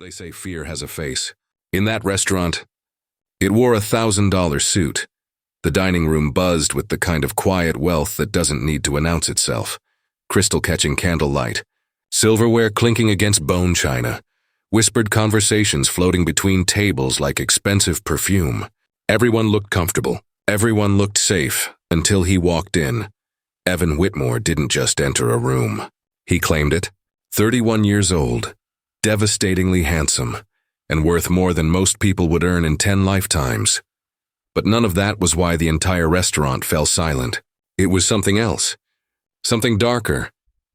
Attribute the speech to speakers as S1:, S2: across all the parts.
S1: They say fear has a face. In that restaurant, it wore a $1,000 suit. The dining room buzzed with the kind of quiet wealth that doesn't need to announce itself. Crystal-catching candlelight, silverware clinking against bone china, whispered conversations floating between tables like expensive perfume. Everyone looked comfortable. Everyone looked safe until he walked in. Evan Whitmore didn't just enter a room. He claimed it. 31 years old, devastatingly handsome, and worth more than most people would earn in 10 lifetimes. But none of that was why the entire restaurant fell silent. It was something else. Something darker.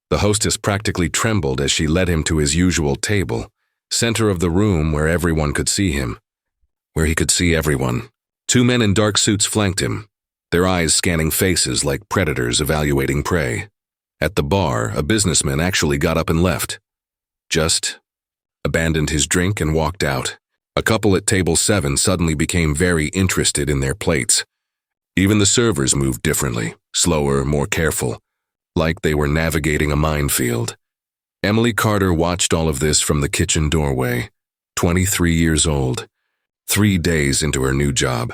S1: The hostess practically trembled as she led him to his usual table, center of the room where everyone could see him. Where he could see everyone. 2 men in dark suits flanked him, their eyes scanning faces like predators evaluating prey. At the bar, a businessman actually got up and left. Just abandoned his drink and walked out. A couple at table 7 suddenly became very interested in their plates. Even the servers moved differently, slower, more careful, like they were navigating a minefield. Emily Carter watched all of this from the kitchen doorway, 23 years old, 3 days into her new job,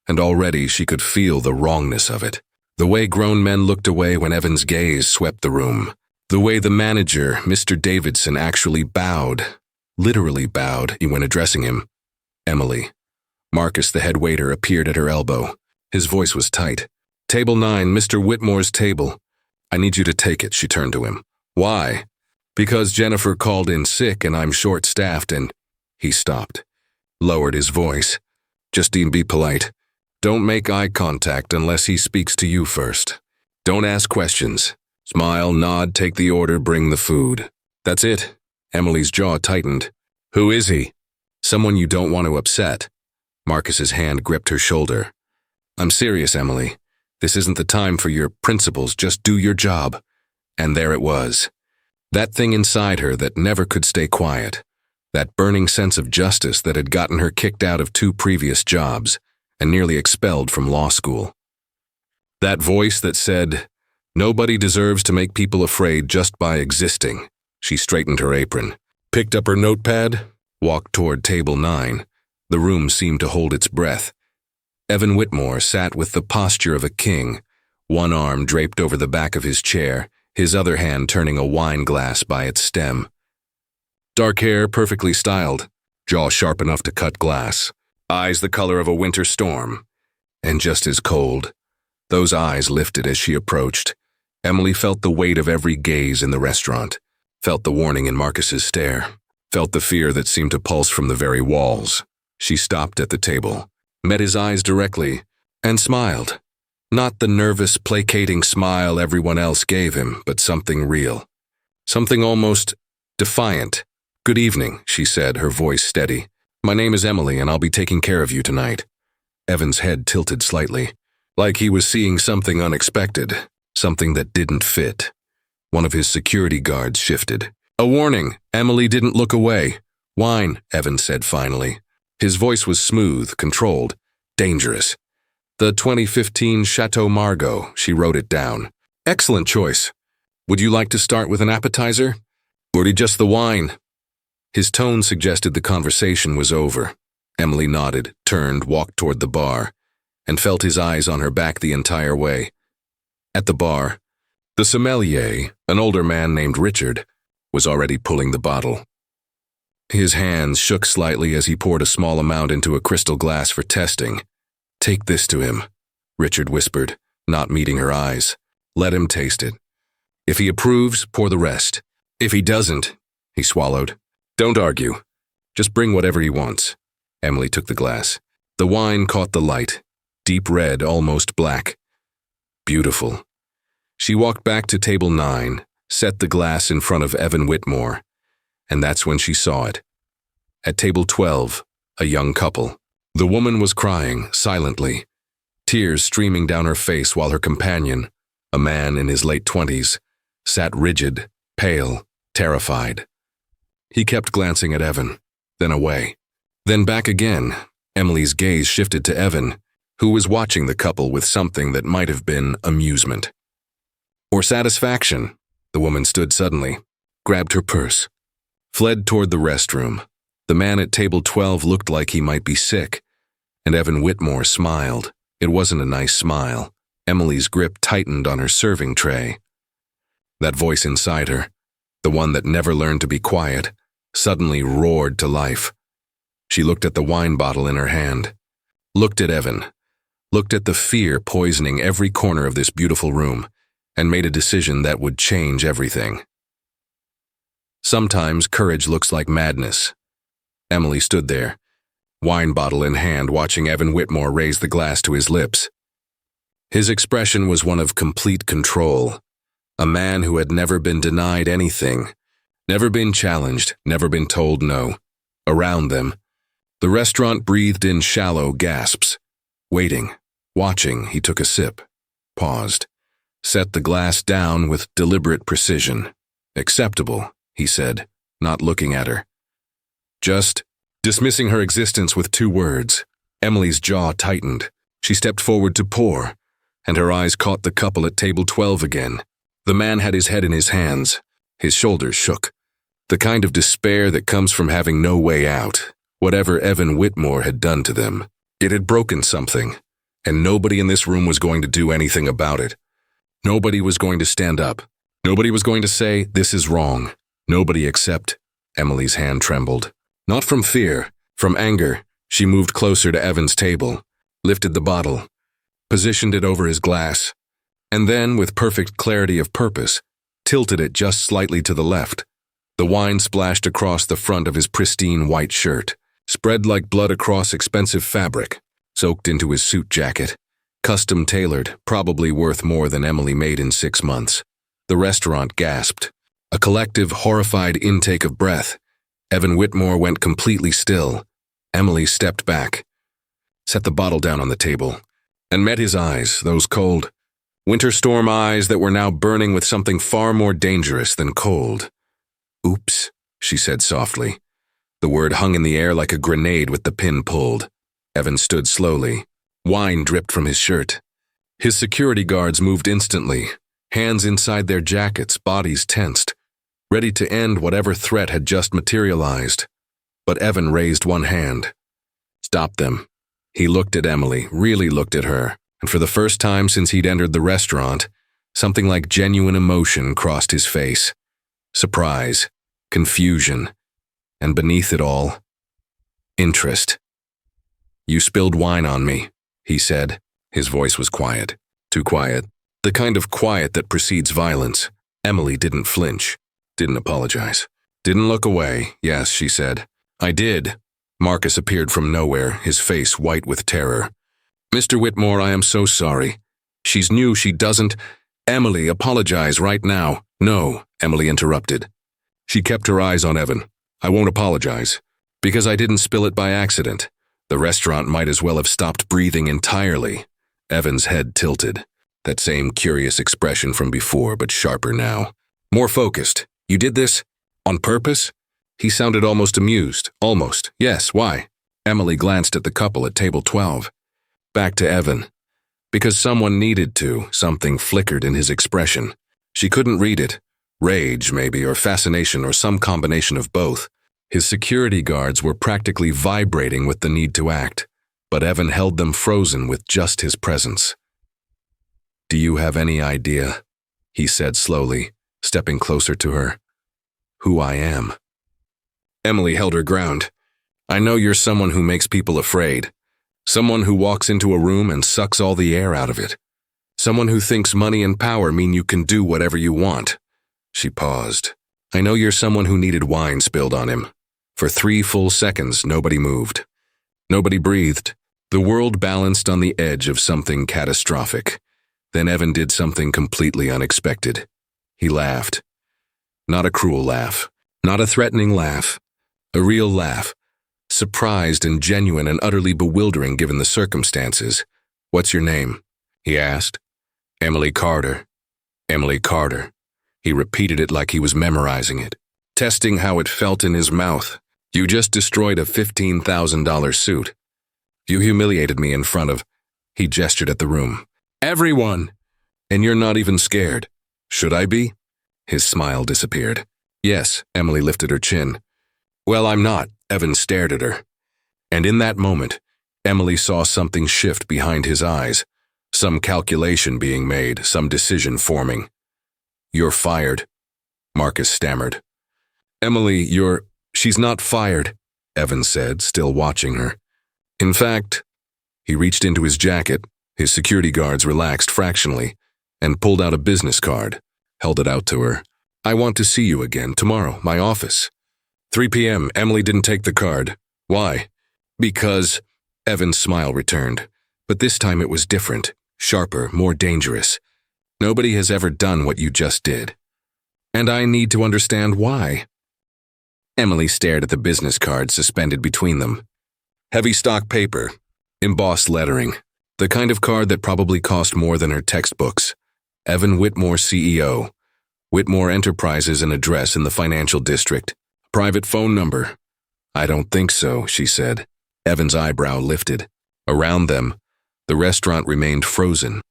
S1: and already she could feel the wrongness of it. The way grown men looked away when Evan's gaze swept the room. The way the manager, Mr. Davidson, actually bowed, literally bowed, when addressing him. Emily. Marcus, the head waiter, appeared at her elbow. His voice was tight. "Table 9, Mr. Whitmore's table. I need you to take it," she turned to him. "Why?" "Because Jennifer called in sick and I'm short-staffed and—" He stopped, lowered his voice. "Justine, be polite. Don't make eye contact unless he speaks to you first. Don't ask questions. Smile, nod, take the order, bring the food. That's it." Emily's jaw tightened. "Who is he?" "Someone you don't want to upset." Marcus's hand gripped her shoulder. "I'm serious, Emily. This isn't the time for your principles, just do your job." And there it was. That thing inside her that never could stay quiet. That burning sense of justice that had gotten her kicked out of 2 previous jobs and nearly expelled from law school. That voice that said, "Nobody deserves to make people afraid just by existing." She straightened her apron, picked up her notepad, walked toward table 9. The room seemed to hold its breath. Evan Whitmore sat with the posture of a king, one arm draped over the back of his chair, his other hand turning a wine glass by its stem. Dark hair perfectly styled, jaw sharp enough to cut glass, eyes the color of a winter storm, and just as cold. Those eyes lifted as she approached. Emily felt the weight of every gaze in the restaurant, felt the warning in Marcus's stare, felt the fear that seemed to pulse from the very walls. She stopped at the table, met his eyes directly, and smiled. Not the nervous, placating smile everyone else gave him, but something real. Something almost defiant. "Good evening," she said, her voice steady. "My name is Emily, and I'll be taking care of you tonight." Evan's head tilted slightly, like he was seeing something unexpected, something that didn't fit. One of his security guards shifted. "A warning!" Emily didn't look away. "Wine," Evan said finally. His voice was smooth, controlled, dangerous. "The 2015 Chateau Margaux," she wrote it down. "Excellent choice. Would you like to start with an appetizer? Or just the wine?" His tone suggested the conversation was over. Emily nodded, turned, walked toward the bar, and felt his eyes on her back the entire way. At the bar, the sommelier, an older man named Richard, was already pulling the bottle. His hands shook slightly as he poured a small amount into a crystal glass for testing. "Take this to him," Richard whispered, not meeting her eyes. "Let him taste it. If he approves, pour the rest. If he doesn't," he swallowed. "Don't argue. Just bring whatever he wants." Emily took the glass. The wine caught the light, deep red, almost black. Beautiful. She walked back to table 9, set the glass in front of Evan Whitmore, and that's when she saw it. At table 12, a young couple. The woman was crying, silently, tears streaming down her face while her companion, a man in his late 20s, sat rigid, pale, terrified. He kept glancing at Evan, then away, then back again. Emily's gaze shifted to Evan, who was watching the couple with something that might have been amusement. Or satisfaction. The woman stood suddenly, grabbed her purse, fled toward the restroom, The man at table 12 looked like he might be sick, and Evan Whitmore smiled. It wasn't a nice smile. Emily's grip tightened on her serving tray. That voice inside her, the one that never learned to be quiet, suddenly roared to life. She looked at the wine bottle in her hand, looked at Evan, looked at the fear poisoning every corner of this beautiful room, and made a decision that would change everything. Sometimes courage looks like madness. Emily stood there, wine bottle in hand, watching Evan Whitmore raise the glass to his lips. His expression was one of complete control. A man who had never been denied anything, never been challenged, never been told no. Around them, the restaurant breathed in shallow gasps. Waiting, watching, he took a sip, paused, set the glass down with deliberate precision. Acceptable, he said, not looking at her. Just dismissing her existence with 2 words. Emily's jaw tightened. She stepped forward to pour, and her eyes caught the couple at table 12 again. The man had his head in his hands. His shoulders shook. The kind of despair that comes from having no way out. Whatever Evan Whitmore had done to them, it had broken something, and nobody in this room was going to do anything about it. Nobody was going to stand up. Nobody was going to say, "This is wrong." Nobody except Emily's hand trembled. Not from fear, from anger. She moved closer to Evan's table, lifted the bottle, positioned it over his glass, and then, with perfect clarity of purpose, tilted it just slightly to the left. The wine splashed across the front of his pristine white shirt, spread like blood across expensive fabric, soaked into his suit jacket, custom-tailored, probably worth more than Emily made in 6 months. The restaurant gasped. A collective, horrified intake of breath. Evan Whitmore went completely still. Emily stepped back, set the bottle down on the table, and met his eyes, those cold, winter storm eyes that were now burning with something far more dangerous than cold. "Oops," she said softly. The word hung in the air like a grenade with the pin pulled. Evan stood slowly. Wine dripped from his shirt. His security guards moved instantly, hands inside their jackets, bodies tensed, ready to end whatever threat had just materialized. But Evan raised one hand. "Stop them." He looked at Emily, really looked at her, and for the first time since he'd entered the restaurant, something like genuine emotion crossed his face. Surprise, confusion, and beneath it all, interest. "You spilled wine on me," he said. His voice was quiet, too quiet, the kind of quiet that precedes violence. Emily didn't flinch, didn't apologize, didn't look away. "Yes," she said. "I did." Marcus appeared from nowhere, his face white with terror. "Mr. Whitmore, I am so sorry. She's new, she doesn't—" "Emily, apologize right now." "No," Emily interrupted. She kept her eyes on Evan. "I won't apologize, because I didn't spill it by accident." The restaurant might as well have stopped breathing entirely. Evan's head tilted. That same curious expression from before, but sharper now. More focused. "You did this? On purpose?" He sounded almost amused. "Almost. Yes, why?" Emily glanced at the couple at table 12. Back to Evan. Because someone needed to, something flickered in his expression. She couldn't read it. Rage, maybe, or fascination, or some combination of both. His security guards were practically vibrating with the need to act, but Evan held them frozen with just his presence. "Do you have any idea," he said slowly, stepping closer to her, "who I am?" Emily held her ground. "I know you're someone who makes people afraid. Someone who walks into a room and sucks all the air out of it. Someone who thinks money and power mean you can do whatever you want." She paused. "I know you're someone who needed wine spilled on him." For 3 full seconds, nobody moved. Nobody breathed. The world balanced on the edge of something catastrophic. Then Evan did something completely unexpected. He laughed. Not a cruel laugh. Not a threatening laugh. A real laugh. Surprised and genuine and utterly bewildering given the circumstances. "What's your name?" he asked. "Emily Carter." "Emily Carter." He repeated it like he was memorizing it, testing how it felt in his mouth. "You just destroyed a $15,000 suit. You humiliated me in front of—" He gestured at the room. "Everyone! And you're not even scared. Should I be?" His smile disappeared. "Yes," Emily lifted her chin. "Well, I'm not," Evan stared at her. And in that moment, Emily saw something shift behind his eyes, some calculation being made, some decision forming. "You're fired," Marcus stammered. "Emily, she's not fired," Evan said, still watching her. "In fact," he reached into his jacket, his security guards relaxed fractionally, and pulled out a business card, held it out to her. "I want to see you again tomorrow, my office." 3 p.m. Emily didn't take the card. Why? Because Evan's smile returned, but this time it was different, sharper, more dangerous. "Nobody has ever done what you just did. And I need to understand why." Emily stared at the business card suspended between them. Heavy stock paper, embossed lettering, the kind of card that probably cost more than her textbooks. Evan Whitmore, CEO. Whitmore Enterprises, an address in the financial district. Private phone number. "I don't think so," she said. Evan's eyebrow lifted. Around them, the restaurant remained frozen,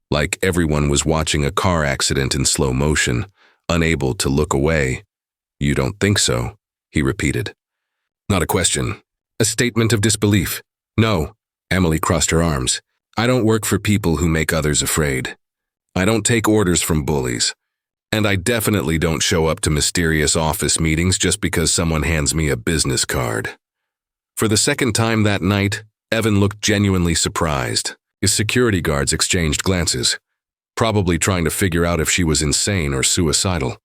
S1: like everyone was watching a car accident in slow motion, unable to look away. "You don't think so?" he repeated. Not a question, a statement of disbelief. "No," Emily crossed her arms. "I don't work for people who make others afraid. I don't take orders from bullies. And I definitely don't show up to mysterious office meetings just because someone hands me a business card." For the second time that night, Evan looked genuinely surprised. His security guards exchanged glances, probably trying to figure out if she was insane or suicidal.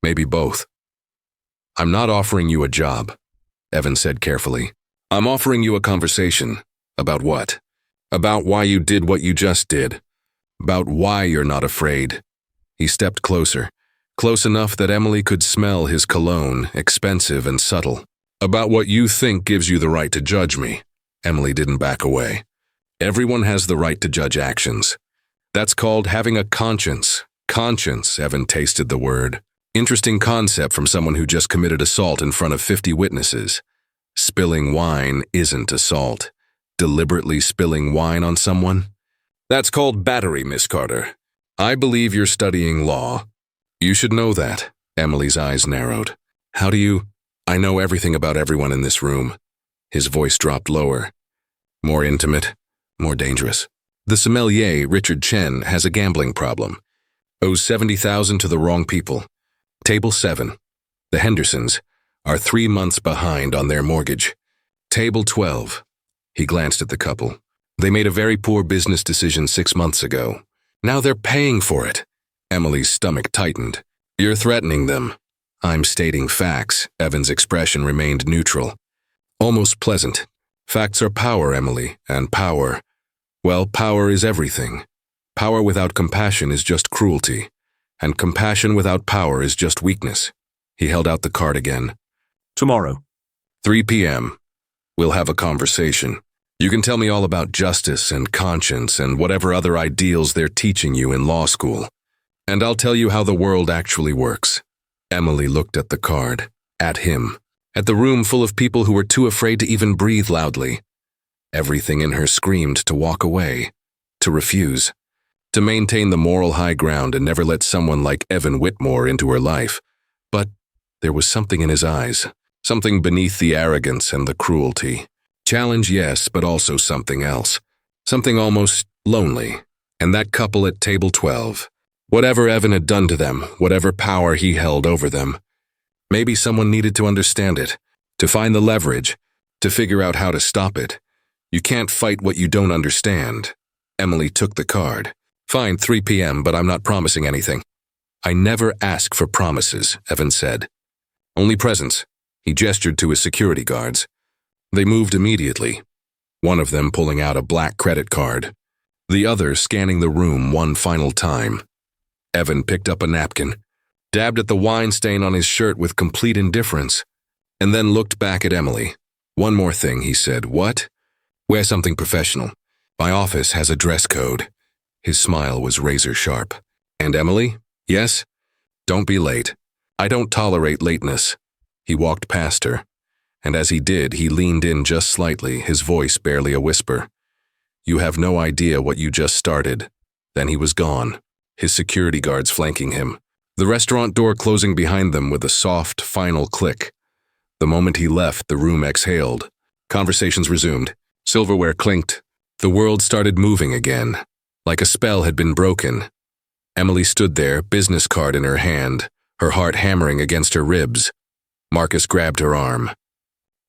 S1: Maybe both. "I'm not offering you a job," Evan said carefully. "I'm offering you a conversation." "About what?" "About why you did what you just did. About why you're not afraid." He stepped closer, close enough that Emily could smell his cologne, expensive and subtle. "About what you think gives you the right to judge me." Emily didn't back away. "Everyone has the right to judge actions. That's called having a conscience." Conscience, Evan tasted the word. Interesting concept from someone who just committed assault in front of 50 witnesses. Spilling wine isn't assault. Deliberately spilling wine on someone? That's called battery, Miss Carter. I believe you're studying law. You should know that. Emily's eyes narrowed. How do you? I know everything about everyone in this room. His voice dropped lower. More intimate, more dangerous. The sommelier, Richard Chen, has a gambling problem. Owes $70,000 to the wrong people. Table 7, the Hendersons, are 3 months behind on their mortgage. Table 12. He glanced at the couple. They made a very poor business decision 6 months ago. Now they're paying for it. Emily's stomach tightened. You're threatening them. I'm stating facts. Evan's expression remained neutral. Almost pleasant. Facts are power, Emily, and power. Well, power is everything. Power without compassion is just cruelty, and compassion without power is just weakness. He held out the card again. Tomorrow, 3 p.m., we'll have a conversation. You can tell me all about justice and conscience and whatever other ideals they're teaching you in law school. And I'll tell you how the world actually works. Emily looked at the card, at him, at the room full of people who were too afraid to even breathe loudly. Everything in her screamed to walk away, to refuse, to maintain the moral high ground and never let someone like Evan Whitmore into her life. But there was something in his eyes, something beneath the arrogance and the cruelty. Challenge, yes, but also something else. Something almost lonely. And that couple at table 12. Whatever Evan had done to them, whatever power he held over them, maybe someone needed to understand it, to find the leverage, to figure out how to stop it. You can't fight what you don't understand. Emily took the card. Fine, 3 p.m., but I'm not promising anything. I never ask for promises, Evan said. Only presents. He gestured to his security guards. They moved immediately, one of them pulling out a black credit card, the other scanning the room one final time. Evan picked up a napkin, dabbed at the wine stain on his shirt with complete indifference, and then looked back at Emily. One more thing, he said. What? Wear something professional. My office has a dress code. His smile was razor sharp. And Emily? Yes? Don't be late. I don't tolerate lateness. He walked past her. And as he did, he leaned in just slightly, his voice barely a whisper. You have no idea what you just started. Then he was gone, his security guards flanking him, the restaurant door closing behind them with a soft, final click. The moment he left, the room exhaled. Conversations resumed. Silverware clinked. The world started moving again, like a spell had been broken. Emily stood there, business card in her hand, her heart hammering against her ribs. Marcus grabbed her arm.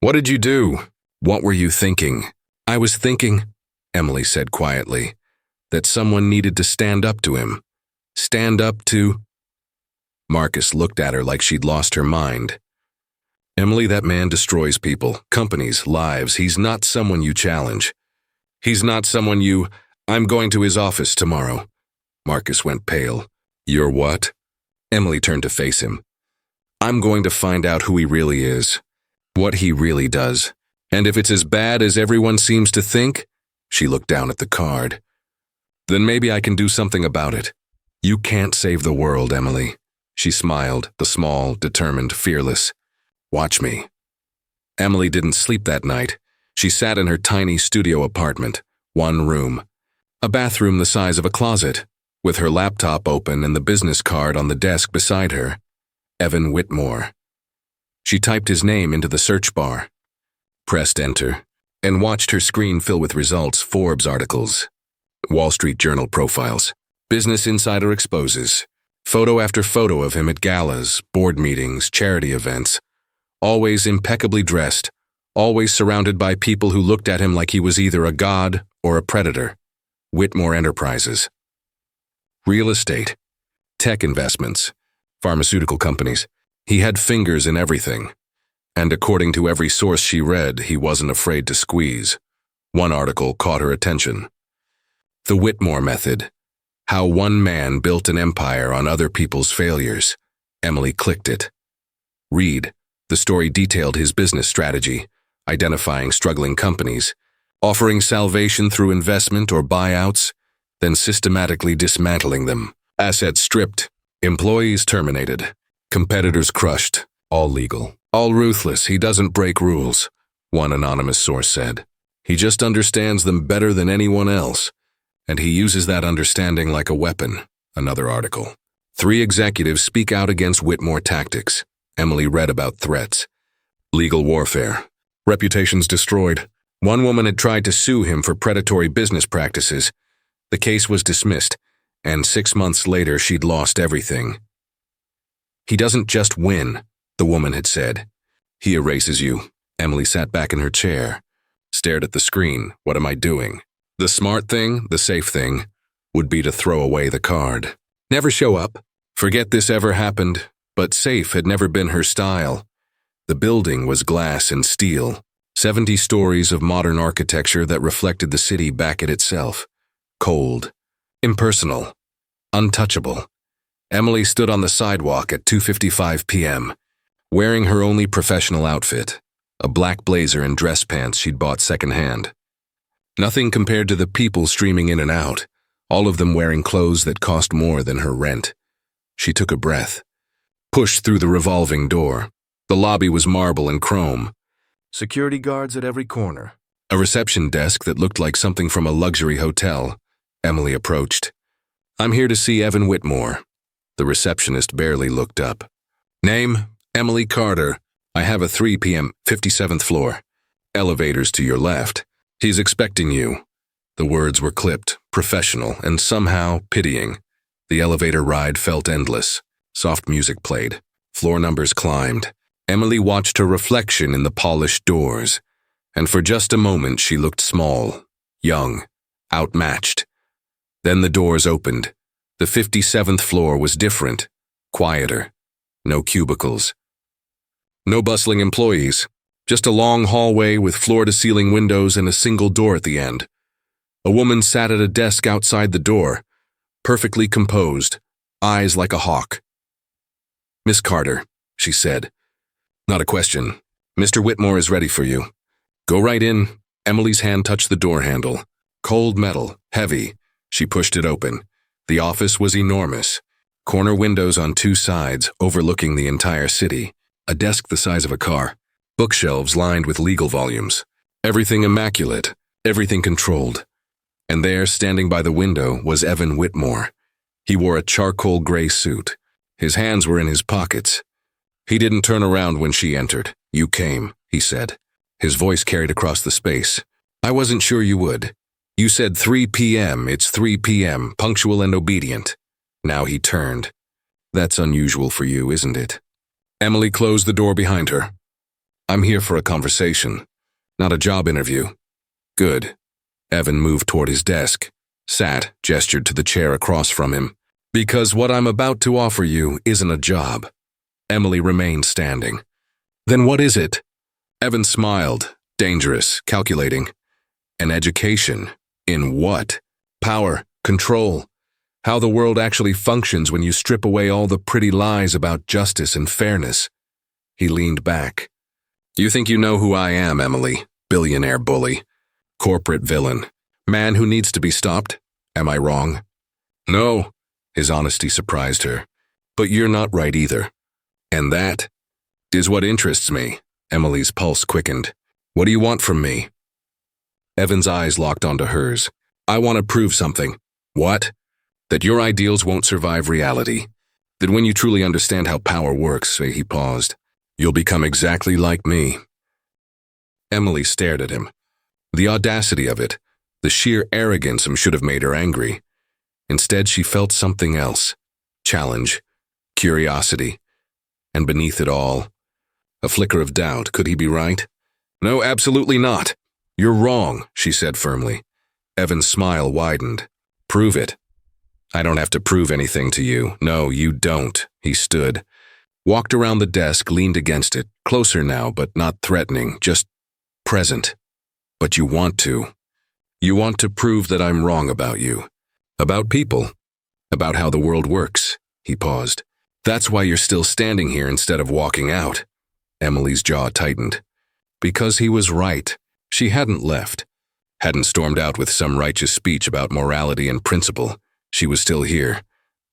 S1: "What did you do? What were you thinking?" "I was thinking," Emily said quietly, "that someone needed to stand up to him. Stand up to—" Marcus looked at her like she'd lost her mind. "Emily, that man destroys people, companies, lives. He's not someone you challenge. He's not someone you— I'm going to his office tomorrow." Marcus went pale. "You're what?" Emily turned to face him. "I'm going to find out who he really is, what he really does. And if it's as bad as everyone seems to think," she looked down at the card, "then maybe I can do something about it. You can't save the world, Emily." She smiled, the small, determined, fearless. "Watch me." Emily didn't sleep that night. She sat in her tiny studio apartment, one room. A bathroom the size of a closet, with her laptop open and the business card on the desk beside her. Evan Whitmore. She typed his name into the search bar, pressed enter, and watched her screen fill with results: Forbes articles, Wall Street Journal profiles, Business Insider exposes, photo after photo of him at galas, board meetings, charity events, always impeccably dressed, always surrounded by people who looked at him like he was either a god or a predator. Whitmore Enterprises. Real estate, tech investments, pharmaceutical companies. He had fingers in everything. And according to every source she read, he wasn't afraid to squeeze. One article caught her attention. The Whitmore Method. How one man built an empire on other people's failures. Emily clicked it. Read. The story detailed his business strategy, identifying struggling companies, offering salvation through investment or buyouts, then systematically dismantling them. Assets stripped, employees terminated, competitors crushed, all legal, all ruthless. He doesn't break rules, one anonymous source said. He just understands them better than anyone else, and he uses that understanding like a weapon. Another article. 3 executives speak out against Whitmore tactics. Emily read about threats. Legal warfare. Reputations destroyed. One woman had tried to sue him for predatory business practices. The case was dismissed, and 6 months later she'd lost everything. He doesn't just win, the woman had said. He erases you. Emily sat back in her chair, stared at the screen. What am I doing? The smart thing, the safe thing, would be to throw away the card. Never show up. Forget this ever happened, but safe had never been her style. The building was glass and steel, 70 stories of modern architecture that reflected the city back at itself. Cold, impersonal, untouchable. Emily stood on the sidewalk at 2:55 p.m., wearing her only professional outfit, a black blazer and dress pants she'd bought secondhand. Nothing compared to the people streaming in and out, all of them wearing clothes that cost more than her rent. She took a breath, pushed through the revolving door. The lobby was marble and chrome. Security guards at every corner. A reception desk that looked like something from a luxury hotel. Emily approached. "I'm here to see Evan Whitmore." The receptionist barely looked up. "Name? Emily Carter. I have a 3 p.m., 57th floor. Elevators to your left. He's expecting you." The words were clipped, professional, and somehow pitying. The elevator ride felt endless. Soft music played. Floor numbers climbed. Emily watched her reflection in the polished doors, and for just a moment she looked small, young, outmatched. Then the doors opened. The 57th floor was different, quieter. No cubicles. No bustling employees. Just a long hallway with floor-to-ceiling windows and a single door at the end. A woman sat at a desk outside the door, perfectly composed, eyes like a hawk. "Miss Carter," she said. "Not a question. Mr. Whitmore is ready for you. Go right in." Emily's hand touched the door handle. Cold metal, heavy. She pushed it open. The office was enormous. Corner windows on 2 sides, overlooking the entire city. A desk the size of a car. Bookshelves lined with legal volumes. Everything immaculate, everything controlled. And there, standing by the window, was Evan Whitmore. He wore a charcoal gray suit. His hands were in his pockets. He didn't turn around when she entered. You came, he said. His voice carried across the space. I wasn't sure you would. You said 3 p.m. It's 3 p.m., punctual and obedient. Now he turned. That's unusual for you, isn't it? Emily closed the door behind her. I'm here for a conversation, not a job interview. Good. Evan moved toward his desk, sat, gestured to the chair across from him. Because what I'm about to offer you isn't a job. Emily remained standing. Then what is it? Evan smiled, dangerous, calculating. An education. In what? Power, control. How the world actually functions when you strip away all the pretty lies about justice and fairness. He leaned back. You think you know who I am, Emily? Billionaire bully. Corporate villain. Man who needs to be stopped? Am I wrong? No. His honesty surprised her. But you're not right either. And that is what interests me. Emily's pulse quickened. What do you want from me? Evan's eyes locked onto hers. I want to prove something. What? That your ideals won't survive reality. That when you truly understand how power works, he paused, you'll become exactly like me. Emily stared at him. The audacity of it, the sheer arrogance should have made her angry. Instead, she felt something else. Challenge, curiosity, and beneath it all, a flicker of doubt. Could he be right? No, absolutely not. You're wrong, she said firmly. Evan's smile widened. Prove it. I don't have to prove anything to you. No, you don't. He stood, walked around the desk, leaned against it, closer now, but not threatening, just present. But you want to. You want to prove that I'm wrong about you. About people. About how the world works. He paused. That's why you're still standing here instead of walking out. Emily's jaw tightened. Because he was right. She hadn't left. Hadn't stormed out with some righteous speech about morality and principle. She was still here.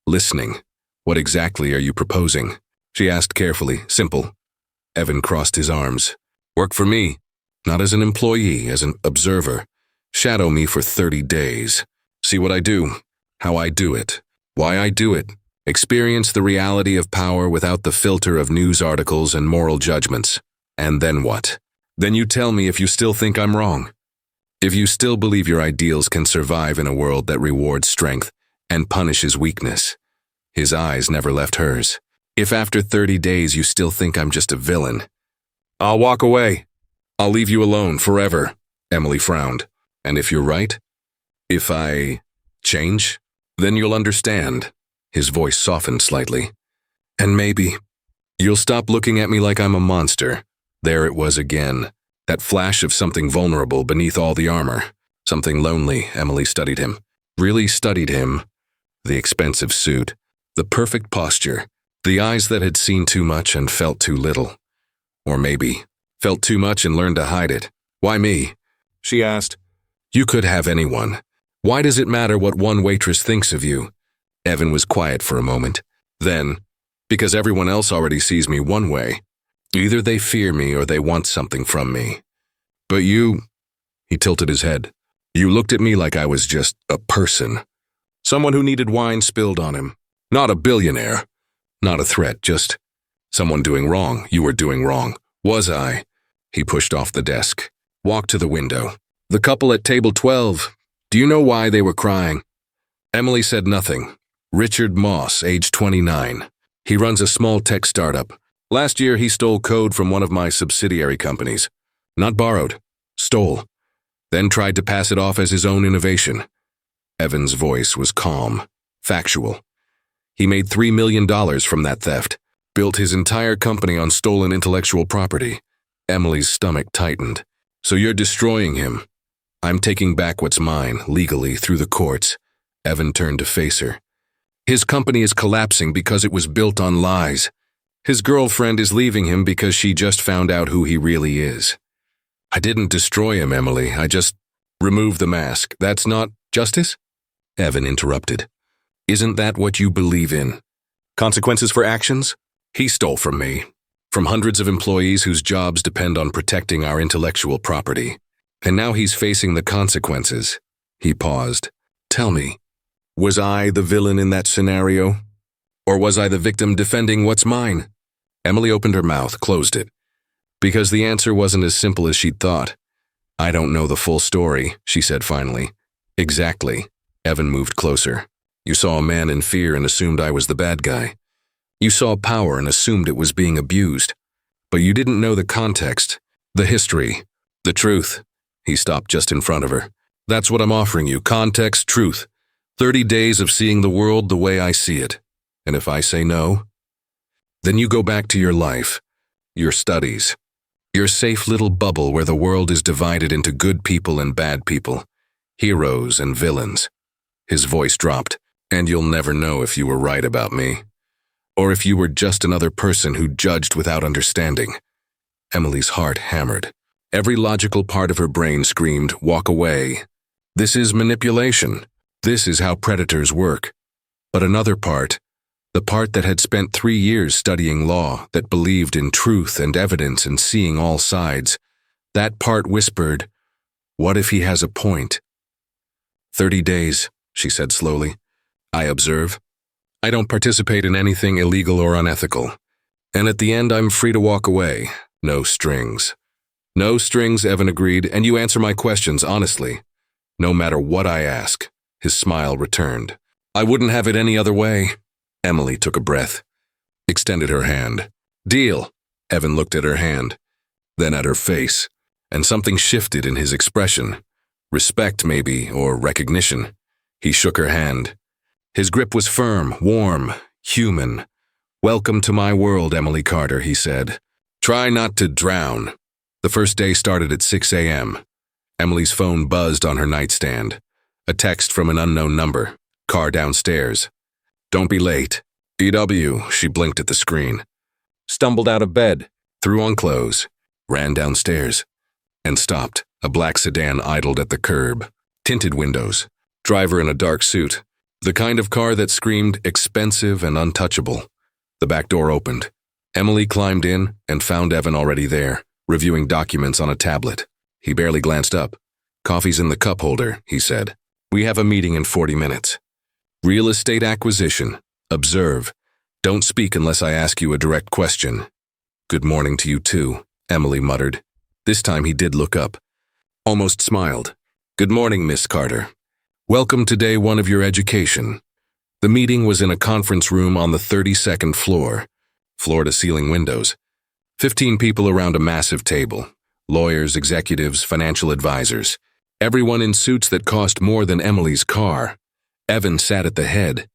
S1: Listening. What exactly are you proposing? She asked carefully. Simple. Evan crossed his arms. Work for me. Not as an employee, as an observer. Shadow me for 30 days. See what I do. How I do it. Why I do it. Experience the reality of power without the filter of news articles and moral judgments. And then what? Then you tell me if you still think I'm wrong. If you still believe your ideals can survive in a world that rewards strength and punishes weakness. His eyes never left hers. If after 30 days you still think I'm just a villain, I'll walk away. I'll leave you alone forever. Emily frowned. And if you're right? If I change? Then you'll understand. His voice softened slightly. And maybe you'll stop looking at me like I'm a monster. There it was again. That flash of something vulnerable beneath all the armor. Something lonely. Emily studied him. Really studied him. The expensive suit. The perfect posture. The eyes that had seen too much and felt too little. Or maybe felt too much and learned to hide it. Why me? She asked. You could have anyone. Why does it matter what one waitress thinks of you? Evan was quiet for a moment. Then, because everyone else already sees me one way. Either they fear me or they want something from me. But you, he tilted his head. You looked at me like I was just a person. Someone who needed wine spilled on him. Not a billionaire. Not a threat, just someone doing wrong. You were doing wrong. Was I? He pushed off the desk, walked to the window. The couple at table 12, do you know why they were crying? Emily said nothing. Richard Moss, age 29. He runs a small tech startup. Last year he stole code from one of my subsidiary companies. Not borrowed, stole. Then tried to pass it off as his own innovation. Evan's voice was calm, factual. He made $3 million from that theft. Built his entire company on stolen intellectual property. Emily's stomach tightened. So you're destroying him. I'm taking back what's mine, legally, through the courts. Evan turned to face her. His company is collapsing because it was built on lies. His girlfriend is leaving him because she just found out who he really is. I didn't destroy him, Emily. I just removed the mask. That's not justice? Evan interrupted. Isn't that what you believe in? Consequences for actions? He stole from me. From hundreds of employees whose jobs depend on protecting our intellectual property. And now he's facing the consequences. He paused. Tell me, was I the villain in that scenario? Or was I the victim defending what's mine? Emily opened her mouth, closed it, because the answer wasn't as simple as she'd thought. I don't know the full story, she said finally. Exactly. Evan moved closer. You saw a man in fear and assumed I was the bad guy. You saw power and assumed it was being abused. But you didn't know the context, the history, the truth. He stopped just in front of her. That's what I'm offering you, context, truth. 30 days of seeing the world the way I see it. And if I say no, then you go back to your life, your studies, your safe little bubble where the world is divided into good people and bad people, heroes and villains. His voice dropped, and you'll never know if you were right about me, or if you were just another person who judged without understanding. Emily's heart hammered. Every logical part of her brain screamed, walk away. This is manipulation. This is how predators work. But another part, the part that had spent 3 years studying law, that believed in truth and evidence and seeing all sides, that part whispered, what if he has a point? 30 days, she said slowly. I observe. I don't participate in anything illegal or unethical. And at the end, I'm free to walk away. No strings. No strings, Evan agreed, and you answer my questions honestly. No matter what I ask. His smile returned. I wouldn't have it any other way. Emily took a breath, extended her hand. Deal. Evan looked at her hand, then at her face, and something shifted in his expression. Respect, maybe, or recognition. He shook her hand. His grip was firm, warm, human. Welcome to my world, Emily Carter, he said. Try not to drown. The first day started at 6 a.m. Emily's phone buzzed on her nightstand. A text from an unknown number. Car downstairs. Don't be late. EW, she blinked at the screen. Stumbled out of bed, threw on clothes, ran downstairs, and stopped. A black sedan idled at the curb. Tinted windows. Driver in a dark suit. The kind of car that screamed expensive and untouchable. The back door opened. Emily climbed in and found Evan already there, reviewing documents on a tablet. He barely glanced up. Coffee's in the cup holder, he said. We have a meeting in 40 minutes. Real estate acquisition. Observe. Don't speak unless I ask you a direct question. Good morning to you too, Emily muttered. This time he did look up. Almost smiled. Good morning, Miss Carter. Welcome to day 1 of your education. The meeting was in a conference room on the 32nd floor. Floor-to-ceiling windows. 15 people around a massive table. Lawyers, executives, financial advisors. Everyone in suits that cost more than Emily's car. Evan sat at the head.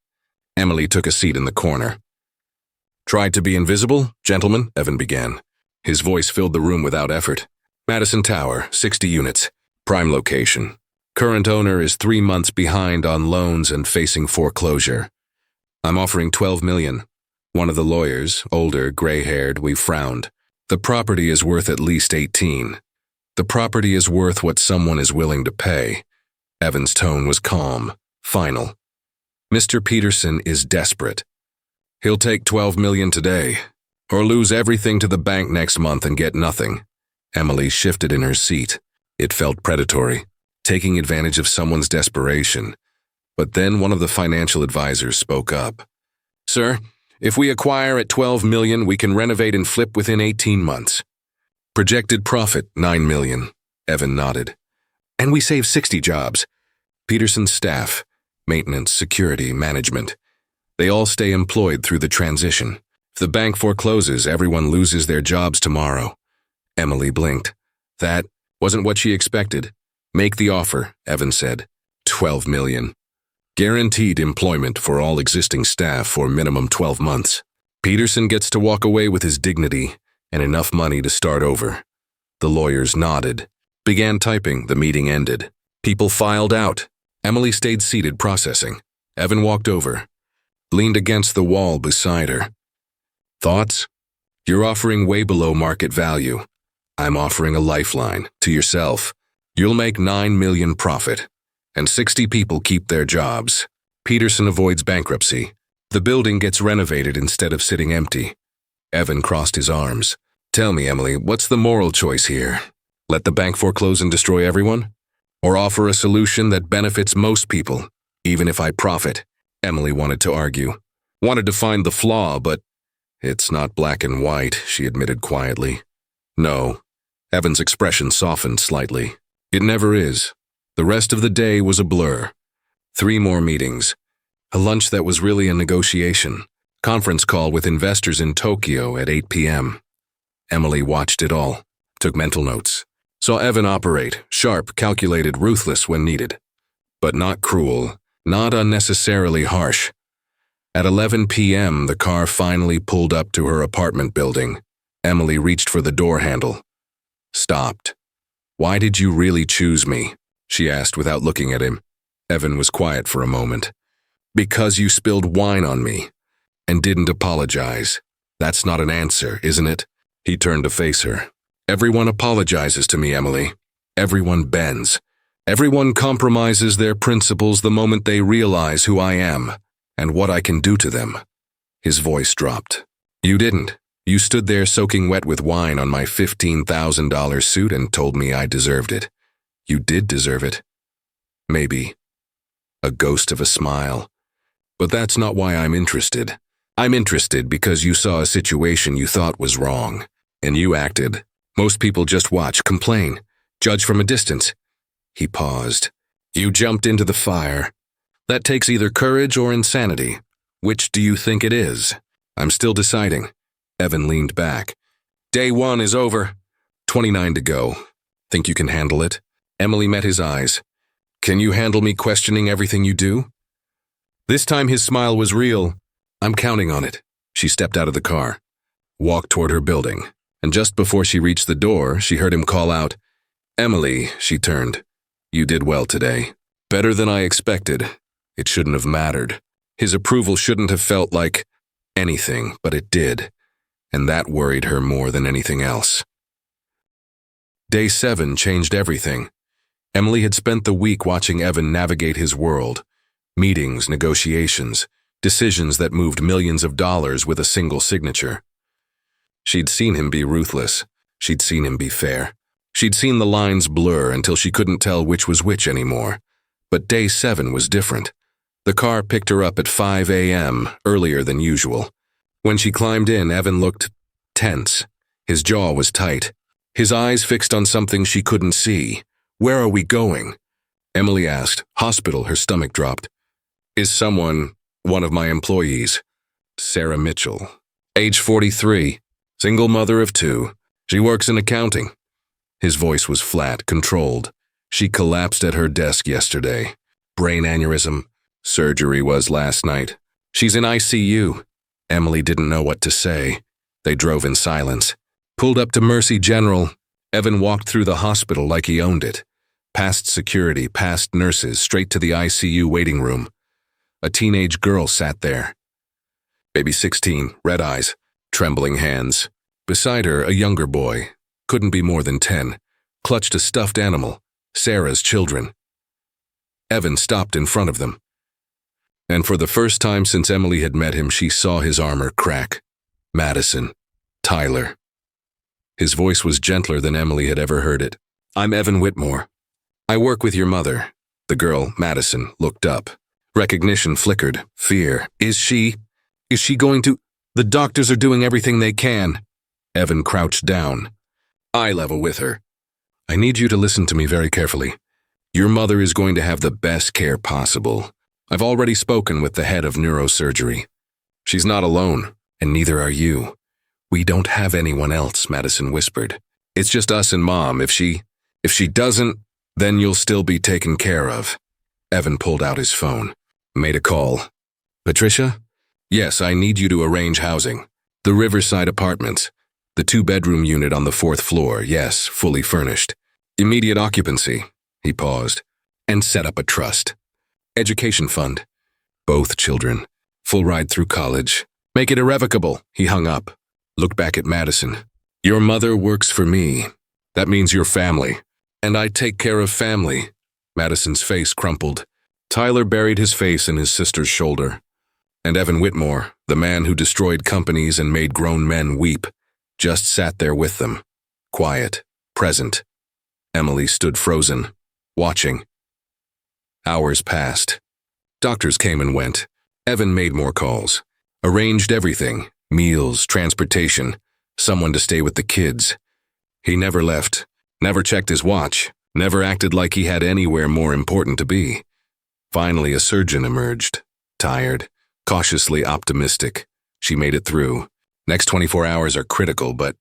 S1: Emily took a seat in the corner. Tried to be invisible, gentlemen, Evan began. His voice filled the room without effort. Madison Tower, 60 units. Prime location. Current owner is 3 months behind on loans and facing foreclosure. I'm offering $12 million. One of the lawyers, older, gray-haired, we frowned. The property is worth at least 18. The property is worth what someone is willing to pay. Evan's tone was calm, final. Mr. Peterson is desperate. He'll take $12 million today, or lose everything to the bank next month and get nothing. Emily shifted in her seat. It felt predatory, taking advantage of someone's desperation. But then one of the financial advisors spoke up. Sir, if we acquire at $12 million, we can renovate and flip within 18 months. Projected profit, $9 million. Evan nodded. And we save 60 jobs. Peterson's staff, maintenance, security, management. They all stay employed through the transition. If the bank forecloses, everyone loses their jobs tomorrow. Emily blinked. That wasn't what she expected. Make the offer, Evan said. $12 million. Guaranteed employment for all existing staff for minimum 12 months. Peterson gets to walk away with his dignity and enough money to start over. The lawyers nodded. Began typing. The meeting ended. People filed out. Emily stayed seated processing. Evan walked over. Leaned against the wall beside her. Thoughts? You're offering way below market value. I'm offering a lifeline to yourself. You'll make $9 million profit. And 60 people keep their jobs. Peterson avoids bankruptcy. The building gets renovated instead of sitting empty. Evan crossed his arms. Tell me, Emily, what's the moral choice here? Let the bank foreclose and destroy everyone? Or offer a solution that benefits most people, even if I profit? Emily wanted to argue. Wanted to find the flaw, but It's not black and white, she admitted quietly. No. Evan's expression softened slightly. It never is. The rest of the day was a blur. 3 more meetings. A lunch that was really a negotiation. Conference call with investors in Tokyo at 8 p.m. Emily watched it all, took mental notes. Saw Evan operate, sharp, calculated, ruthless when needed. But not cruel, not unnecessarily harsh. At 11 p.m., the car finally pulled up to her apartment building. Emily reached for the door handle. Stopped. "Why did you really choose me?" she asked without looking at him. Evan was quiet for a moment. "Because you spilled wine on me and didn't apologize. That's not an answer, isn't it?" He turned to face her. "Everyone apologizes to me, Emily. Everyone bends. Everyone compromises their principles the moment they realize who I am and what I can do to them." His voice dropped. "You didn't. You stood there soaking wet with wine on my $15,000 suit and told me I deserved it. You did deserve it. Maybe." A ghost of a smile. "But that's not why I'm interested. I'm interested because you saw a situation you thought was wrong, and you acted. Most people just watch, complain, judge from a distance." He paused. "You jumped into the fire. That takes either courage or insanity. Which do you think it is?" "I'm still deciding." Evan leaned back. "Day 1 is over. 29 to go. Think you can handle it?" Emily met his eyes. "Can you handle me questioning everything you do?" This time his smile was real. "I'm counting on it." She stepped out of the car, walked toward her building, and just before she reached the door, she heard him call out, "Emily," she turned. "You did well today. Better than I expected. It shouldn't have mattered. His approval shouldn't have felt like anything, but it did, and that worried her more than anything else." Day 7 changed everything. Emily had spent the week watching Evan navigate his world. Meetings, negotiations, decisions that moved millions of dollars with a single signature. She'd seen him be ruthless. She'd seen him be fair. She'd seen the lines blur until she couldn't tell which was which anymore. But day 7 was different. The car picked her up at 5 a.m., earlier than usual. When she climbed in, Evan looked tense. His jaw was tight. His eyes fixed on something she couldn't see. "Where are we going?" Emily asked. "Hospital," her stomach dropped. "Is someone one of my employees?" "Sarah Mitchell. Age 43. Single mother of 2. She works in accounting." His voice was flat, controlled. "She collapsed at her desk yesterday. Brain aneurysm. Surgery was last night. She's in ICU." Emily didn't know what to say. They drove in silence. Pulled up to Mercy General. Evan walked through the hospital like he owned it. Past security, past nurses, straight to the ICU waiting room. A teenage girl sat there. Maybe 16, red eyes, trembling hands. Beside her, a younger boy, couldn't be more than 10, clutched a stuffed animal, Sarah's children. Evan stopped in front of them. And for the first time since Emily had met him, she saw his armor crack. Madison. Tyler. His voice was gentler than Emily had ever heard it. "I'm Evan Whitmore. I work with your mother." The girl, Madison, looked up. Recognition flickered. Fear. Is she going to? The doctors are doing everything they can." Evan crouched down. Eye level with her. "I need you to listen to me very carefully. Your mother is going to have the best care possible. I've already spoken with the head of neurosurgery. She's not alone, and neither are you. We don't have anyone else," Madison whispered. "It's just us and Mom. If she doesn't, then you'll still be taken care of." Evan pulled out his phone. Made a call. "Patricia? Yes, I need you to arrange housing. The Riverside Apartments. The 2-bedroom unit on the 4th floor, yes, fully furnished. Immediate occupancy." He paused. "And set up a trust. Education fund. Both children. Full ride through college. Make it irrevocable." He hung up. Looked back at Madison. "Your mother works for me. That means your family. And I take care of family." Madison's face crumpled. Tyler buried his face in his sister's shoulder. And Evan Whitmore, the man who destroyed companies and made grown men weep, just sat there with them. Quiet, present. Emily stood frozen, watching. Hours passed. Doctors came and went. Evan made more calls. Arranged everything. Meals, transportation, someone to stay with the kids. He never left, never checked his watch, never acted like he had anywhere more important to be. Finally, a surgeon emerged, tired, cautiously optimistic. She made it through. Next 24 hours are critical, but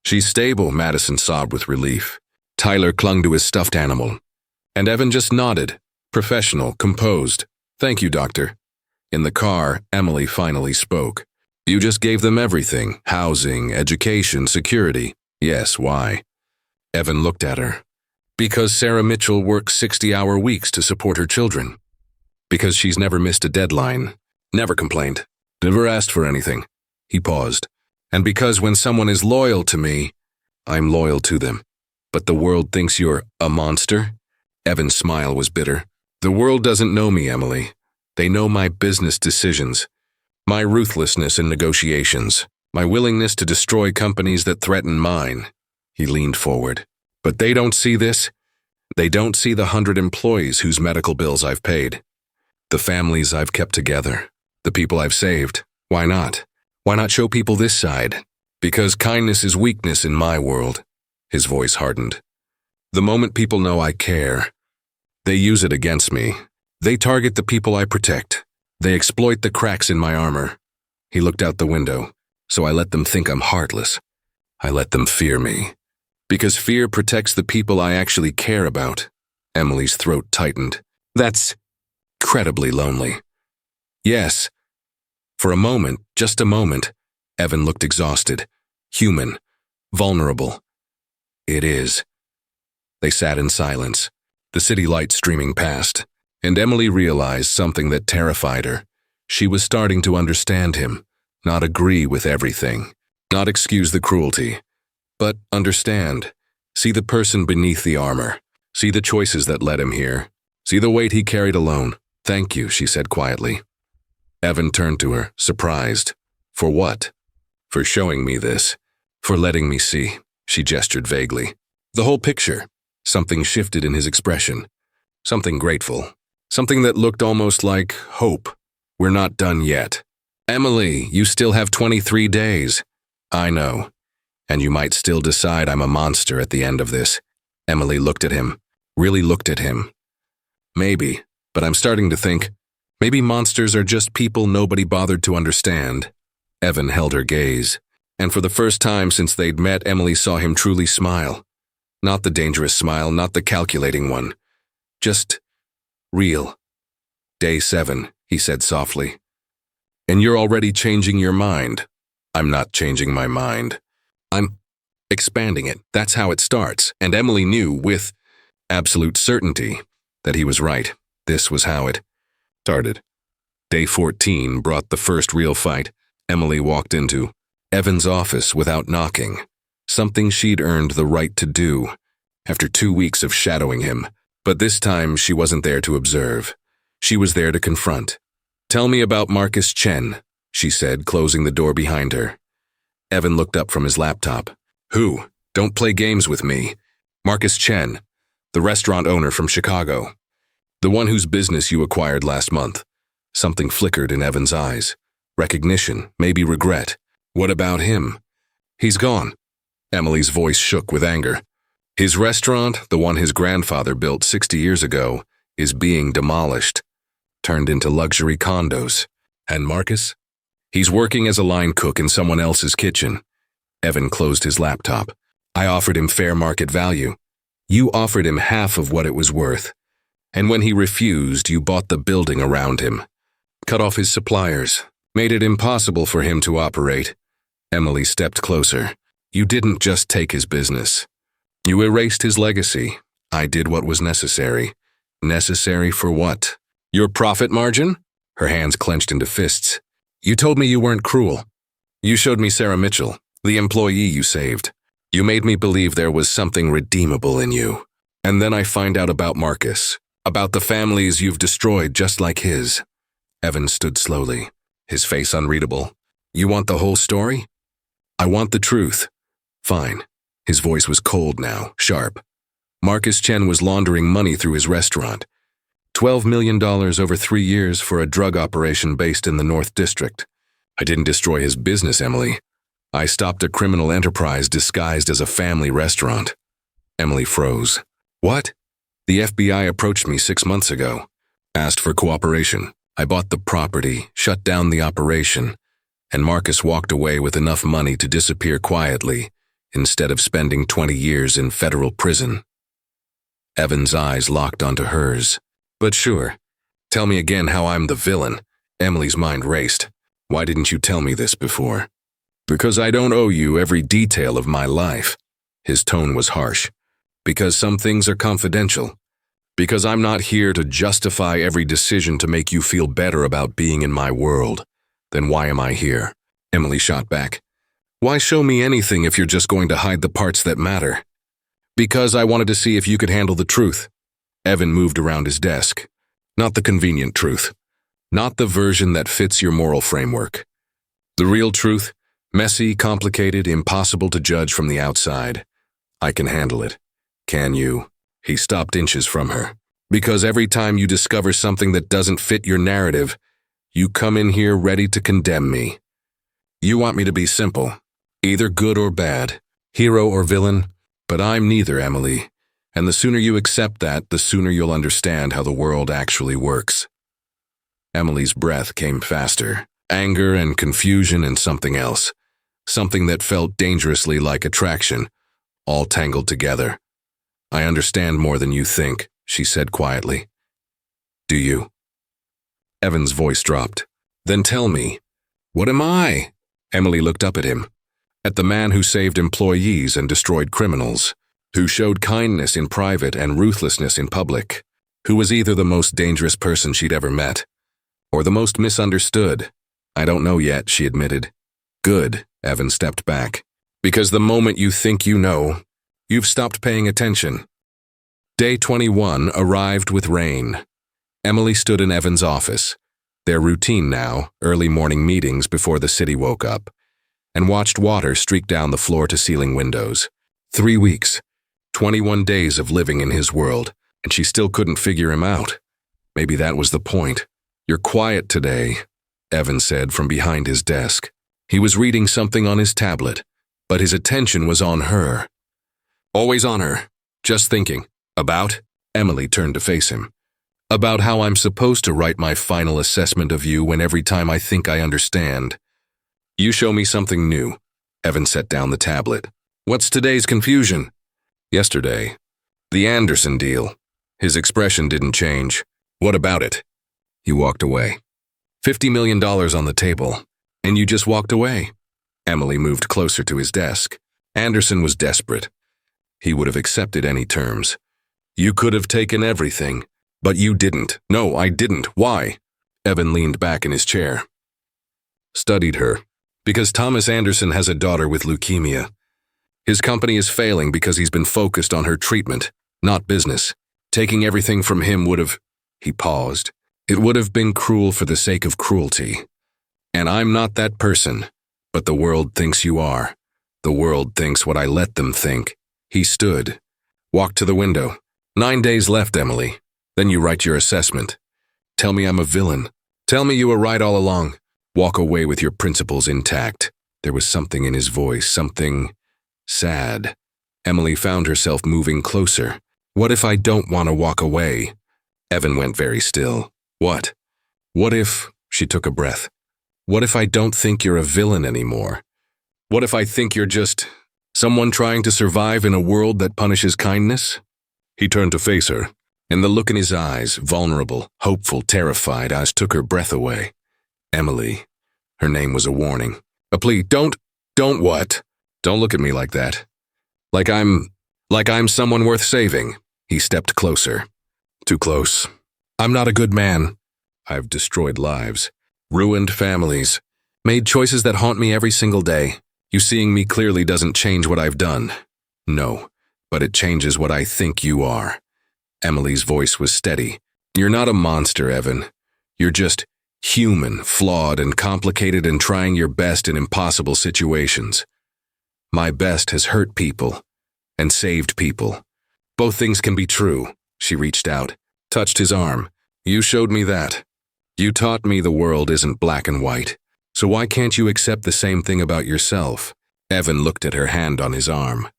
S1: she's stable, Madison sobbed with relief. Tyler clung to his stuffed animal, and Evan just nodded, professional, composed. Thank you, doctor. In the car, Emily finally spoke. You just gave them everything, housing, education, security. Yes, why? Evan looked at her. Because Sarah Mitchell works 60-hour weeks to support her children. Because she's never missed a deadline, never complained, never asked for anything. He paused. And because when someone is loyal to me, I'm loyal to them. But the world thinks you're a monster? Evan's smile was bitter. The world doesn't know me, Emily. They know my business decisions, my ruthlessness in negotiations, my willingness to destroy companies that threaten mine. He leaned forward. But they don't see this. They don't see the 100 employees whose medical bills I've paid, the families I've kept together, the people I've saved. Why not? Why not show people this side? Because kindness is weakness in my world. His voice hardened. The moment people know I care, they use it against me. They target the people I protect. They exploit the cracks in my armor. He looked out the window, so I let them think I'm heartless. I let them fear me. Because fear protects the people I actually care about. Emily's throat tightened. That's incredibly lonely. Yes. For a moment, just a moment, Evan looked exhausted, human, vulnerable. It is. They sat in silence, the city lights streaming past, and Emily realized something that terrified her. She was starting to understand him, not agree with everything, not excuse the cruelty, but understand, see the person beneath the armor, see the choices that led him here, see the weight he carried alone. Thank you, she said quietly. Evan turned to her, surprised. For what? For showing me this, for letting me see. She gestured vaguely. The whole picture. Something shifted in his expression. Something grateful. Something that looked almost like hope. We're not done yet. Emily, you still have 23 days. I know. And you might still decide I'm a monster at the end of this. Emily looked at him. Really looked at him. Maybe, but I'm starting to think, maybe monsters are just people nobody bothered to understand. Evan held her gaze. And for the first time since they'd met, Emily saw him truly smile. Not the dangerous smile, not the calculating one. Just real. Day 7, he said softly. And you're already changing your mind. I'm not changing my mind. I'm expanding it. That's how it starts. And Emily knew with absolute certainty that he was right. This was how it started. Day 14 brought the first real fight. Emily walked into Evan's office without knocking, something she'd earned the right to do after 2 weeks of shadowing him. But this time she wasn't there to observe. She was there to confront. Tell me about Marcus Chen, she said, closing the door behind her. Evan looked up from his laptop. Who? Don't play games with me. Marcus Chen, the restaurant owner from Chicago. The one whose business you acquired last month. Something flickered in Evan's eyes. Recognition, maybe regret. What about him? He's gone. Emily's voice shook with anger. His restaurant, the one his grandfather built 60 years ago, is being demolished, turned into luxury condos. And Marcus? He's working as a line cook in someone else's kitchen. Evan closed his laptop. I offered him fair market value. You offered him half of what it was worth. And when he refused, you bought the building around him. Cut off his suppliers. Made it impossible for him to operate. Emily stepped closer. You didn't just take his business. You erased his legacy. I did what was necessary. Necessary for what? Your profit margin? Her hands clenched into fists. You told me you weren't cruel. You showed me Sarah Mitchell, the employee you saved. You made me believe there was something redeemable in you. And then I find out about Marcus, about the families you've destroyed just like his. Evan stood slowly, his face unreadable. You want the whole story? I want the truth. Fine. His voice was cold now, sharp. Marcus Chen was laundering money through his restaurant. $12 million over 3 years for a drug operation based in the North District. I didn't destroy his business, Emily. I stopped a criminal enterprise disguised as a family restaurant. Emily froze. What? The FBI approached me 6 months ago, asked for cooperation. I bought the property, shut down the operation, and Marcus walked away with enough money to disappear quietly instead of spending 20 years in federal prison. Evan's eyes locked onto hers. But sure, tell me again how I'm the villain. Emily's mind raced. Why didn't you tell me this before? Because I don't owe you every detail of my life. His tone was harsh. Because some things are confidential. Because I'm not here to justify every decision to make you feel better about being in my world. Then why am I here? Emily shot back. Why show me anything if you're just going to hide the parts that matter? Because I wanted to see if you could handle the truth. Evan moved around his desk. Not the convenient truth. Not the version that fits your moral framework. The real truth, messy, complicated, impossible to judge from the outside. I can handle it. Can you? He stopped inches from her. Because every time you discover something that doesn't fit your narrative, you come in here ready to condemn me. You want me to be simple, either good or bad, hero or villain, but I'm neither, Emily. And the sooner you accept that, the sooner you'll understand how the world actually works. Emily's breath came faster, anger and confusion and something else, something that felt dangerously like attraction, all tangled together. I understand more than you think, she said quietly. Do you? Evan's voice dropped. Then tell me, what am I? Emily looked up at him, at the man who saved employees and destroyed criminals, who showed kindness in private and ruthlessness in public, who was either the most dangerous person she'd ever met, or the most misunderstood. I don't know yet, she admitted. Good, Evan stepped back. Because the moment you think you know, you've stopped paying attention. Day 21 arrived with rain. Emily stood in Evan's office, their routine now, early morning meetings before the city woke up, and watched water streak down the floor-to-ceiling windows. 3 weeks, 21 days of living in his world, and she still couldn't figure him out. Maybe that was the point. You're quiet today, Evan said from behind his desk. He was reading something on his tablet, but his attention was on her. Always on her. Just thinking. About? Emily turned to face him. About how I'm supposed to write my final assessment of you when every time I think I understand. You show me something new. Evan set down the tablet. What's today's confusion? Yesterday. The Anderson deal. His expression didn't change. What about it? He walked away. $50 million on the table. And you just walked away. Emily moved closer to his desk. Anderson was desperate. He would have accepted any terms. You could have taken everything, but you didn't. No, I didn't. Why? Evan leaned back in his chair. Studied her. Because Thomas Anderson has a daughter with leukemia. His company is failing because he's been focused on her treatment, not business. Taking everything from him would have... He paused. It would have been cruel for the sake of cruelty. And I'm not that person, but the world thinks you are. The world thinks what I let them think. He stood, walked to the window. 9 days left, Emily. Then you write your assessment. Tell me I'm a villain. Tell me you were right all along. Walk away with your principles intact. There was something in his voice, something sad. Emily found herself moving closer. What if I don't want to walk away? Evan went very still. What? What if... She took a breath. What if I don't think you're a villain anymore? What if I think you're just someone trying to survive in a world that punishes kindness? He turned to face her, and the look in his eyes, vulnerable, hopeful, terrified, as took her breath away. Emily. Her name was a warning. A plea. Don't what? Don't look at me like that. Like I'm someone worth saving. He stepped closer. Too close. I'm not a good man. I've destroyed lives, ruined families, made choices that haunt me every single day. You seeing me clearly doesn't change what I've done. No, but it changes what I think you are. Emily's voice was steady. You're not a monster, Evan. You're just human, flawed, and complicated and trying your best in impossible situations. My best has hurt people and saved people. Both things can be true. She reached out, touched his arm. You showed me that. You taught me the world isn't black and white. So why can't you accept the same thing about yourself? Evan looked at her hand on his arm,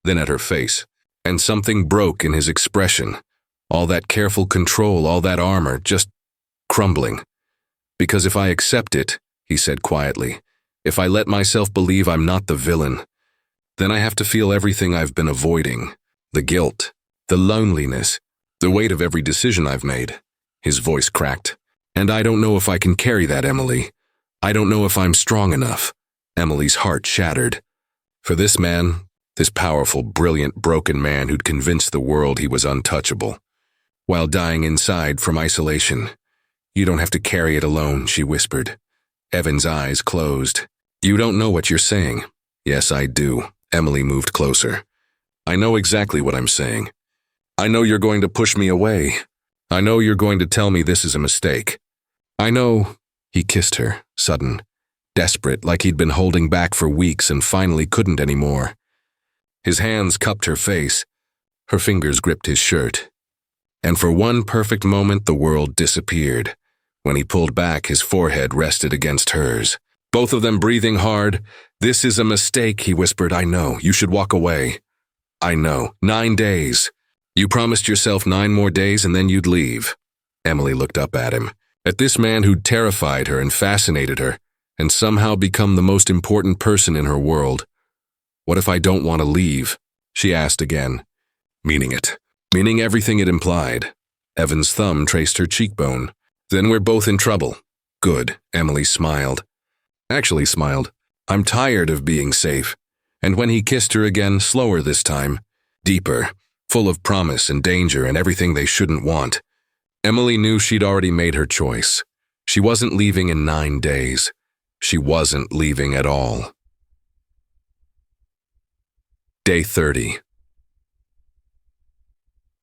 S1: then at her face, and something broke in his expression. All that careful control, all that armor, just crumbling. Because if I accept it, he said quietly, if I let myself believe I'm not the villain, then I have to feel everything I've been avoiding. The guilt, the loneliness, the weight of every decision I've made. His voice cracked. And I don't know if I can carry that, Emily. I don't know if I'm strong enough. Emily's heart shattered. For this man, this powerful, brilliant, broken man who'd convinced the world he was untouchable, while dying inside from isolation. You don't have to carry it alone, she whispered. Evan's eyes closed. You don't know what you're saying. Yes, I do. Emily moved closer. I know exactly what I'm saying. I know you're going to push me away. I know you're going to tell me this is a mistake. I know. He kissed her, sudden, desperate, like he'd been holding back for weeks and finally couldn't anymore. His hands cupped her face. Her fingers gripped his shirt. And for one perfect moment, the world disappeared. When he pulled back, his forehead rested against hers. Both of them breathing hard. This is a mistake, he whispered. I know. You should walk away. I know. 9 days. You promised yourself 9 more days and then you'd leave. Emily looked up at him, at this man who'd terrified her and fascinated her, and somehow become the most important person in her world. What if I don't want to leave? She asked again, meaning it, meaning everything it implied. Evan's thumb traced her cheekbone. Then we're both in trouble. Good, Emily smiled. Actually smiled. I'm tired of being safe. And when he kissed her again, slower this time, deeper, full of promise and danger and everything they shouldn't want, Emily knew she'd already made her choice. She wasn't leaving in 9 days. She wasn't leaving at all. Day 30.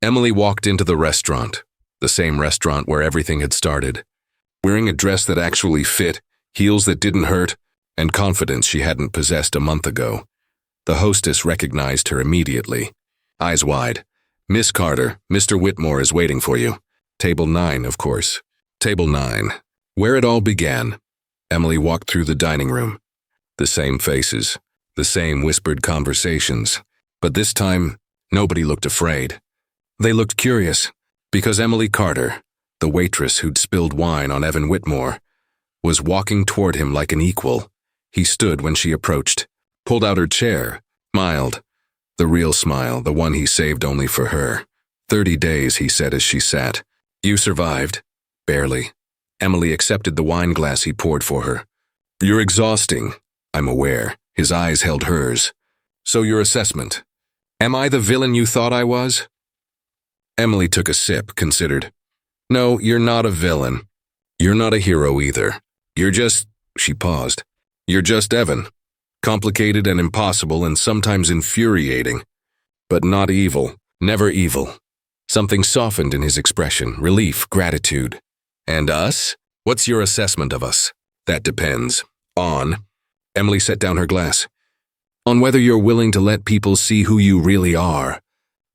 S1: Emily walked into the restaurant, the same restaurant where everything had started, wearing a dress that actually fit, heels that didn't hurt, and confidence she hadn't possessed a month ago. The hostess recognized her immediately. Eyes wide. Miss Carter, Mr. Whitmore is waiting for you. Table 9, of course. Table 9. Where it all began. Emily walked through the dining room. The same faces, the same whispered conversations. But this time, nobody looked afraid. They looked curious, because Emily Carter, the waitress who'd spilled wine on Evan Whitmore, was walking toward him like an equal. He stood when she approached, pulled out her chair, smiled. The real smile, the one he saved only for her. 30 days, he said as she sat. You survived. Barely. Emily accepted the wine glass he poured for her. You're exhausting. I'm aware. His eyes held hers. So your assessment. Am I the villain you thought I was? Emily took a sip, considered. No, you're not a villain. You're not a hero either. You're just, she paused. You're just Evan. Complicated and impossible and sometimes infuriating. But not evil. Never evil. Something softened in his expression, relief, gratitude. And us? What's your assessment of us? That depends. On. Emily set down her glass. On whether you're willing to let people see who you really are.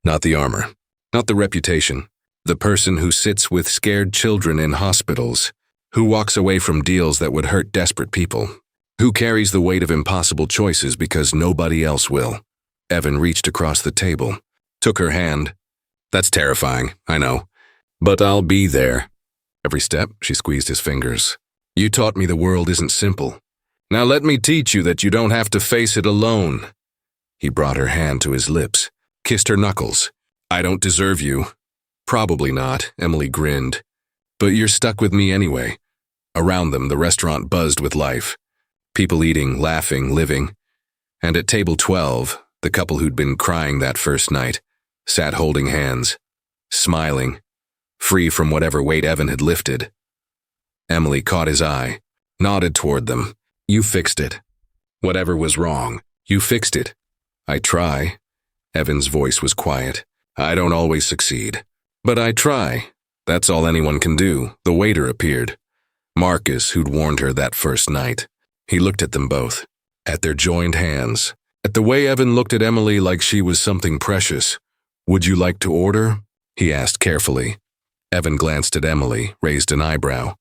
S1: Not the armor. Not the reputation. The person who sits with scared children in hospitals. Who walks away from deals that would hurt desperate people. Who carries the weight of impossible choices because nobody else will. Evan reached across the table. Took her hand. That's terrifying, I know. But I'll be there. Every step, she squeezed his fingers. You taught me the world isn't simple. Now let me teach you that you don't have to face it alone. He brought her hand to his lips, kissed her knuckles. I don't deserve you. Probably not, Emily grinned. But you're stuck with me anyway. Around them, the restaurant buzzed with life. People eating, laughing, living. And at table 12, the couple who'd been crying that first night, sat holding hands, smiling, free from whatever weight Evan had lifted. Emily caught his eye, nodded toward them. You fixed it. Whatever was wrong, you fixed it. I try. Evan's voice was quiet. I don't always succeed. But I try. That's all anyone can do. The waiter appeared. Marcus, who'd warned her that first night. He looked at them both, at their joined hands, at the way Evan looked at Emily like she was something precious. Would you like to order? He asked carefully. Evan glanced at Emily, raised an eyebrow.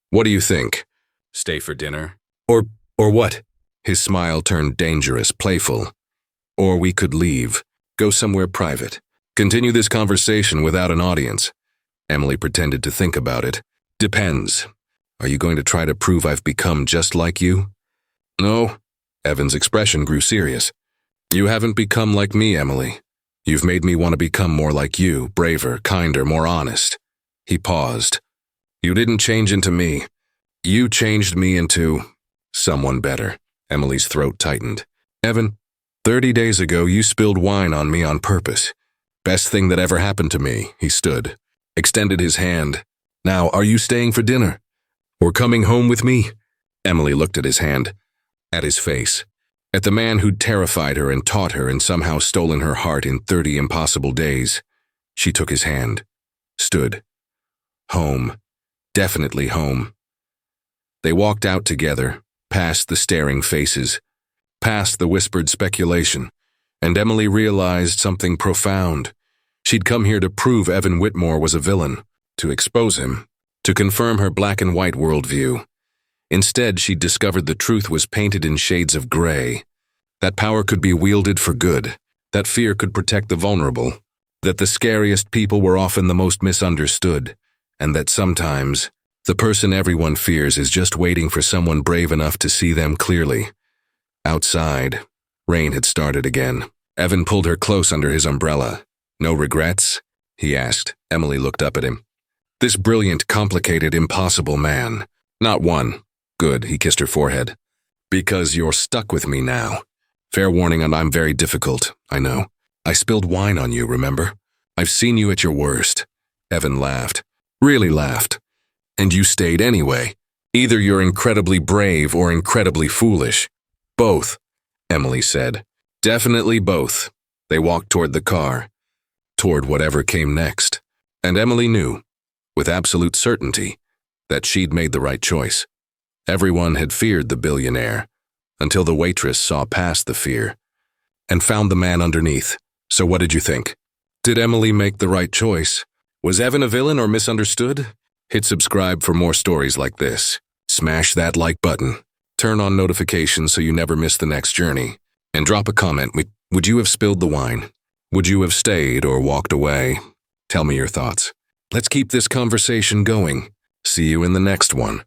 S1: What do you think? Stay for dinner? Or, or what? His smile turned dangerous, playful. Or we could leave, go somewhere private. Continue this conversation without an audience. Emily pretended to think about it. Depends. Are you going to try to prove I've become just like you? No. Evan's expression grew serious. You haven't become like me, Emily. You've made me want to become more like you, braver, kinder, more honest. He paused. You didn't change into me. You changed me into someone better. Emily's throat tightened. Evan, 30 days ago you spilled wine on me on purpose. Best thing that ever happened to me. He stood, extended his hand. Now, are you staying for dinner? Or coming home with me? Emily looked at his hand, at his face, at the man who'd terrified her and taught her and somehow stolen her heart in 30 impossible days. She took his hand, stood. Home. Definitely home. They walked out together, past the staring faces, past the whispered speculation, and Emily realized something profound. She'd come here to prove Evan Whitmore was a villain, to expose him, to confirm her black and white worldview. Instead, she'd discovered the truth was painted in shades of gray, that power could be wielded for good, that fear could protect the vulnerable, that the scariest people were often the most misunderstood, and that sometimes the person everyone fears is just waiting for someone brave enough to see them clearly. Outside, rain had started again. Evan pulled her close under his umbrella. No regrets? He asked. Emily looked up at him. This brilliant, complicated, impossible man. Not one. Good, he kissed her forehead. Because you're stuck with me now. Fair warning, and I'm very difficult, I know. I spilled wine on you, remember? I've seen you at your worst. Evan laughed. Really laughed. And you stayed anyway. Either you're incredibly brave or incredibly foolish. Both, Emily said. Definitely both. They walked toward the car, toward whatever came next. And Emily knew, with absolute certainty, that she'd made the right choice. Everyone had feared the billionaire, until the waitress saw past the fear, and found the man underneath. So what did you think? Did Emily make the right choice? Was Evan a villain or misunderstood? Hit subscribe for more stories like this. Smash that like button. Turn on notifications so you never miss the next journey. And drop a comment. Would you have spilled the wine? Would you have stayed or walked away? Tell me your thoughts. Let's keep this conversation going. See you in the next one.